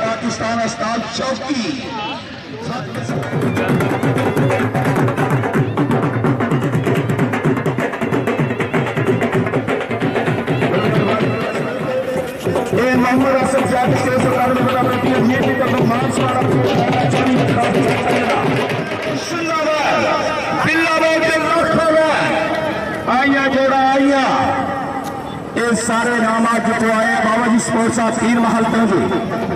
पाकिस्तान अस्ताद चौकी मोहम्मद असद जाति से सरकार ने बता रही है ये भी तो मार्च वाला आइया जोड़ा आइया ये सारे नामा जितो आए बाबा जी स्पोर्ट्स ऑफ पीरमहल तो जी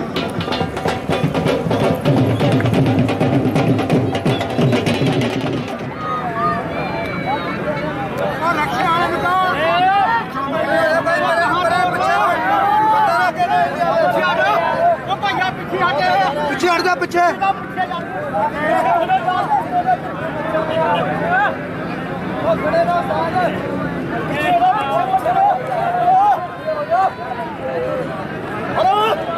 पीछे हट जा पीछे हेलो